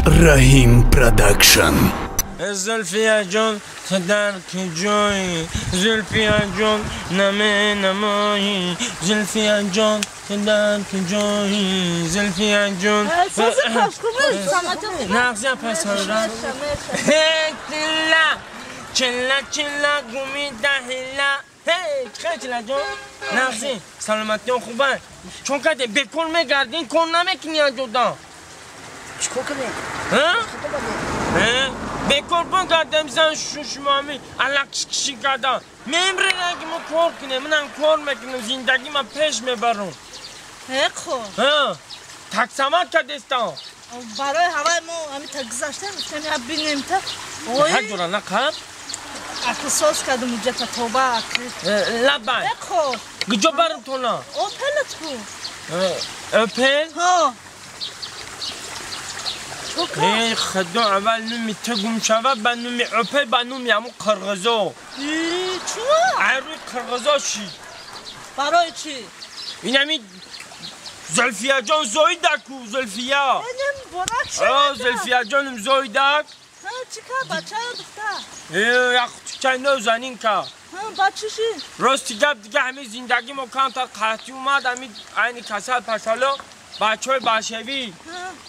رحیم پروداکشن. زلفیا جان در کجایی زلفیا جان نمه نمایی زلفیا جان در کجایی زلفیا جان ساز پس خوبه سمت نغزی پس هران چلا چلا گومی دهلا خیلی چلا جان نغزی سلامتی خوبه چون که بکن میگردین کن نمیکنی جدا چیکار کنی؟ بکن کردم زن شوشمامی علاقش کشی کردم میمره نگی ما کار کنه منم کار میکنم زندگی من پیش میبرم خب تکسامت کردستم برای هوای ما همین تا گذاشته میشنیم بینیم تا هر دورا نکرد اختصاص کردم اونجا تا توبه لبن خب گجا برم تو نه اوپلت کو اوپل؟ ای خدا اول نمی تگم شوه با نمی اوپل با نمی همون قرغزا چوه؟ عروی قرغزا چی؟ برای چی؟ این همین زلفیا جان زایده کو زلفیا زلفیا جانم زایده چی که بچه ها دختر؟ یک چه نو زنین که بچه چی؟ راستی گپ دیگه همه زندگی ما کم تا قطعی اومد همین این کسل پسالا بچه های باشوی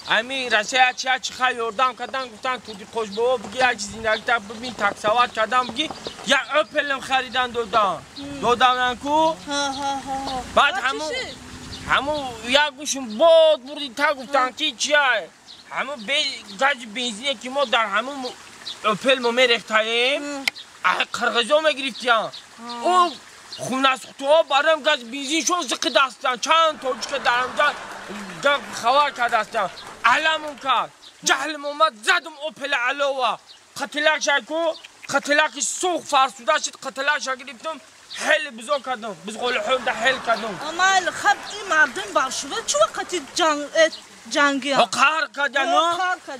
همین رسه چی خیلی یردم کردن گفتن تو دی خوش بابا بگی یک زندگی تا ببین تکسوات کردم بگی یک اوپلم خریدن دادم کو بعد همون یک گوشم باد بردی تا گفتن که چیه همون گاز بنزینه که ما در همون اوپل ما میریختاییم قرغزا میگرفتیم اون خونه از خطوها برام گاز بنزین شو زقی دستم چند توجه که در همجا خوار کرده هستم علمون کرد جهلم اومد زدم اوپل علاوه قتلک شکو قتلک سوخ فرسوده شد قتلک شگرفتم حل بزرگ کردم بز قول حول ده حل کردم اما خب این مردم باشوه چه وقتی جنگی هم؟ قهر کردن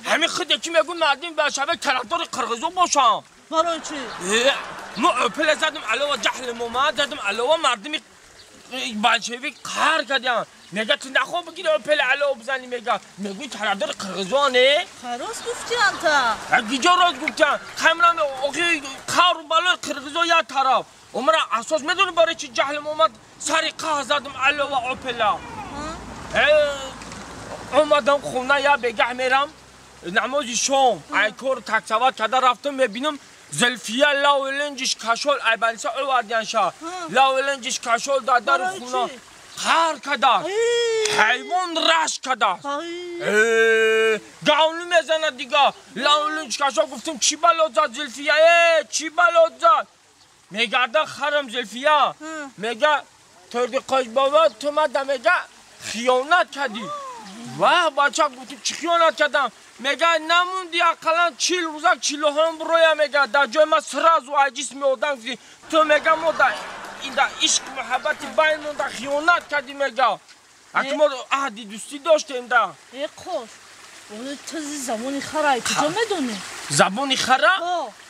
همین خود یکی میگون مردم باشوه طرفدار قرغزا باشم برای چی؟ ما اوپل زدم علاوه جهلم اومد زدم علاوه مردم باشوی قهر کردن میگه تو نخوا بگیر اوپل علاوه بزنی میگوی طرفدار قرغزا نه؟ راست گفتی انت گیجا راست گفتن خیمرم اخی قهر و بلای قرغزا یک طرف عمره اساس میدونی برای چی جهلم اومد سری قهر زدم علاوه اوپلا اومدم خونه یا بگه میرم نماز شام ایکور تکسوات کده رفتم میبینم زلفیه لاولنجش کشول ای بلیسه اوادیان شا لاولنجش کشول دادر خونه قهر کده حیوان رش کده گاونی میزنه دیگه لاولنج کشول گفتم چی بلاد زد زلفیه چی بلاد زد میگرده خرم زلفیه میگه تردی قاش بابا تو مده میگه خیانت کردی واه بچه گفتم چی خیانت کردم میگه نموندی اقلا 40 روزک 40 هم برویم میگه در جای ما سراز و عجیس میادن تو میگه ما در این در عشق محبت بینمون در خیانت کردی میگه اگه ما عهدی دوستی داشتیم در ای خوش تو زبونی خرایی کجا میدونی؟ زبونی خره؟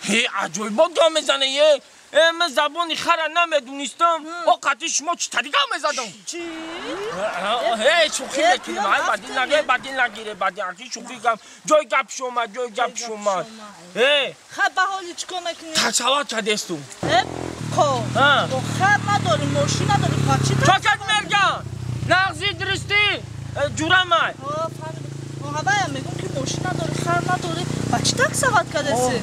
هی عجایبا گا میزنه یه من زبانی خره نمیدونستم و قطعی شما چی طریقه میزدم چی؟ هی شوخی میکنیم بدین نگیره بدین اکی شوخی کم جای گپ شما خب به حالی چی کن میکنی؟ تصور کردستم خب خب نداری ماشین نداری پاچی داری؟ چاکت مرگن نغزی درستی جورم های هم میگم که ماشین نداری خر نداری بچی تک سواد کردستی؟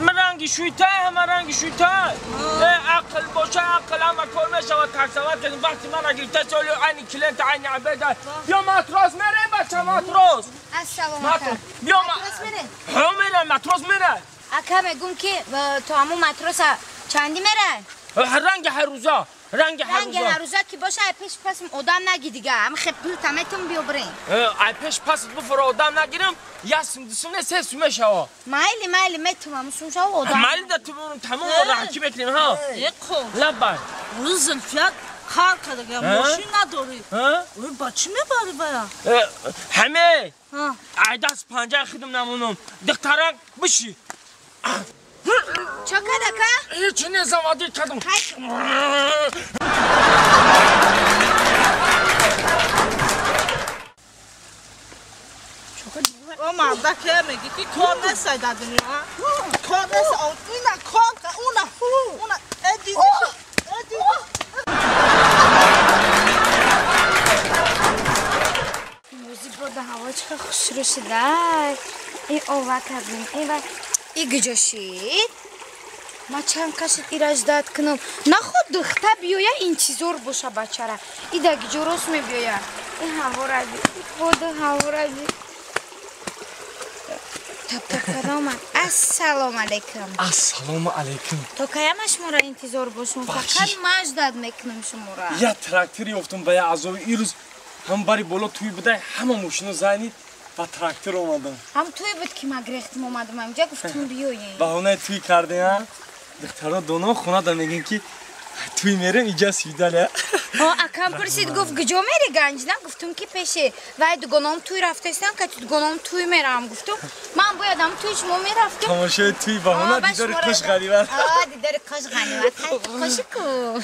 من رنگی شویته همه رنگی شویته عقل باشه عقل همه کار میشود تکسوات کردیم وقتی من اگه تسالی عینی کلنت عینی عبیده بیا ماتراس میره بچه ماتراس السلام علیکم بیا ماتراس میره؟ میره ماتراس میره اکا میگم که تو همون ماتراس چندی میره؟ رنگ هر روزا رنگ هر روزا که باشه پیش پس آدم نگی دیگه هم خب پول تمتون بیو برین پیش پس بفر آدم نگیرم یا سمدسونه سه سومه شوا مایلی میتونم سوم شوا آدم مایلی ده تمام راکی بکنیم ها یک خوب لبن اون زلفیت کار کرده ماشین نداری اون بچی میبری باید همه عیدست پنجه خیدم نمونم دخترک بشی چه کده که؟ هیچی نیزم عادی کدم او مرده که میگی که کار نسته در دنیا کار نسته اینا کار اونا ادیده موزی بوده هوا چه خوش رو شده ای آوه کردیم ای گجاشید ما چند کشید ایراج داد کنم نخود دخته بیویا این چیزور باشه بچه را ای دا گجا راست می بیویا ای هوا را بی بوده هوا را بی تپکرامن السلام علیکم السلام علیکم تو کایمش مرا انتظار باشم فقط مجدد میکنم شما را یا تراکتوری افتم به عذاب این روز هم باری بالا توی بوده همه ماشینو زنید و تراکتور اومدم هم توی بود که ما گرفتم اومدم اینجا گفتم بیایی بهونه توی کرده ها دخترها دونا خونه دا میگن که توی میرم اینجا سیداله اکم پرسید گفت کجا میری گنج نه گفتم که پیشه و دوگانم توی رفتستم که دوگانم توی میرم گفتم من بایدم توی شما میرفتم تماشای توی بهونه دیدار کش غریبت دیدار کش غریبت خوشی کو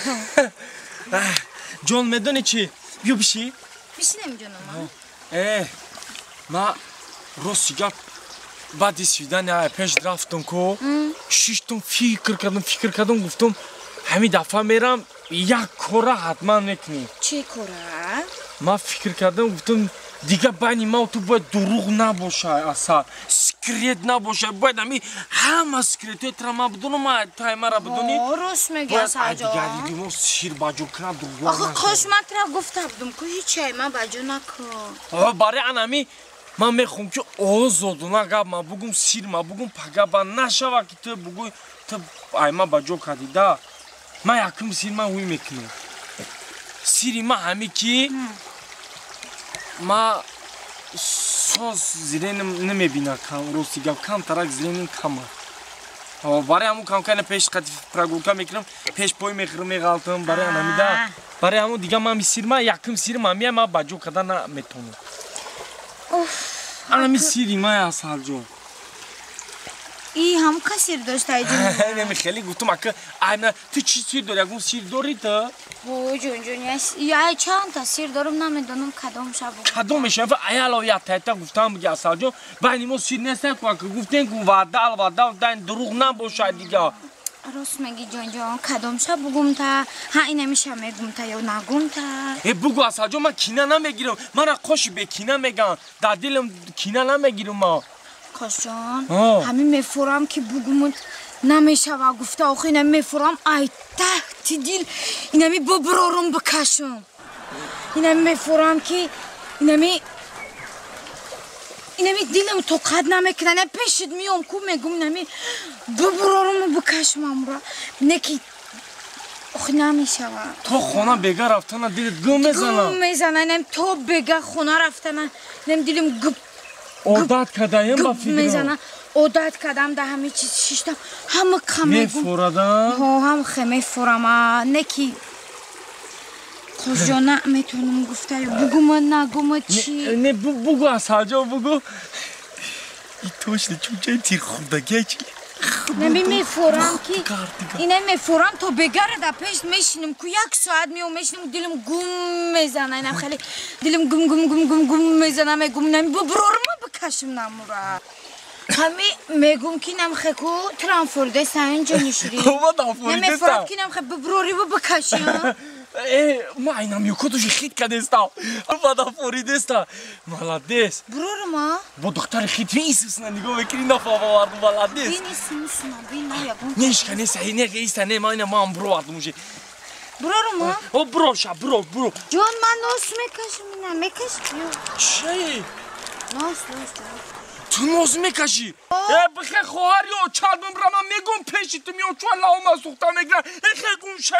جان میدونی چی بیا بشی بشینم جانم ما روسیگا بعد سویدن پیش رفتم که شیشتم فکر کردم گفتم همین دفعه میرم یک کاره حتما میکنیم چه کاره؟ ما فکر کردم گفتم دیگه بینی ما تو باید دروغ نباشه اصلا سکرت نباشه باید همه سکرت تر ما بدونم ما تایمه را بدونی راست میگی اصلا جا دیگه دیدیم سیر باجو کنم دروغ آخه کاش من تر گفته بودم که هیچ من باجو نکن برای انمی من میخوام که آزادونه گفت ما بگم سیر ما بگم پگه با نشوه که تو بگوی تو ایما باجو کردی ده من یکم سیر من وی میکنم سیری ما همی که ما ساز زیرین نمیبینه کم روستی گفت کم ترک زیرین کمه برای همون کم کنه پیش قطعی پرگوکا میکنم پیش پای میغلطم برای همی ده برای همون دیگه من سیر ما یکم سیر ما میه ما باجو کده نمیتونم الان سیری ما اصل جو ای هم که سیر داشته ای جون خیلی گفتم اکه اینا تو چی سیر داری اگه سیر داری تو جون یا چند تا سیر دارم نمیدونم کدام شب کدامش ایالا یا تایتا گفتم بگی اصل جو بینی ما سیر نسته که گفتن که وعده دروغ نباشه دیگه راست میگی جان کدام شب بگم تا ها این نمیشه میگم تا یا نگم تا بگو اصل جو من کینه نمیگیرم من را خوش به کینه میگم در دلم کینه نمیگیرم ما کاش جان همین میفورم که بگم نمیشه و گفته آخه اینم میفورم ای تحت دل اینمی ببرارم بکشم اینم میفورم که اینمی دلم طاقت نمیکنه پیشت میام کو میگم اینمی ببرارم بکشم امرا نکی آخه نمیشه و تو خونه بگه رفتن دلت گم میزنه اینم تو بگه خونه رفتن اینم دلم گب عادت کردم با فکرم عادت کردم ده همه چیز شیشتم همه کمه میفوردم هم خمه فورم نکی خوش جا نمیتونم گفته بگو من نگم چی نه بگو اصل جا بگو این توش چون جای تیر خوردگی چی نمی میفورم که اینه میفورم تا بگره در پیش میشینم که یک ساعت میام میشینم دلم گم میزنه اینم خیلی دلم گم میزنه میگم نمی ببرارم بکشم نمورا همی میگم که نم خیکو ترانفورده ساین جانشری نمیفورم که نم خیک ببراری بکشم ما اینم یکوتوش خیت کدستا بادا فوریدستا مالادس برور ما با دختر خیت نیست نگاه بکنی نفاوا وارد مالادس نیست بین نگم نیش کنی سعی نگیست نه ما اینم هم برو وارد موشه برور ما او برو جان من ناس میکشم میکشم چی ناس تو ناز میکشی بخیر خواهر یا چلبم را من میگم پیشی تو میام چون الله ما سوخته میگرم این خیلی گوشه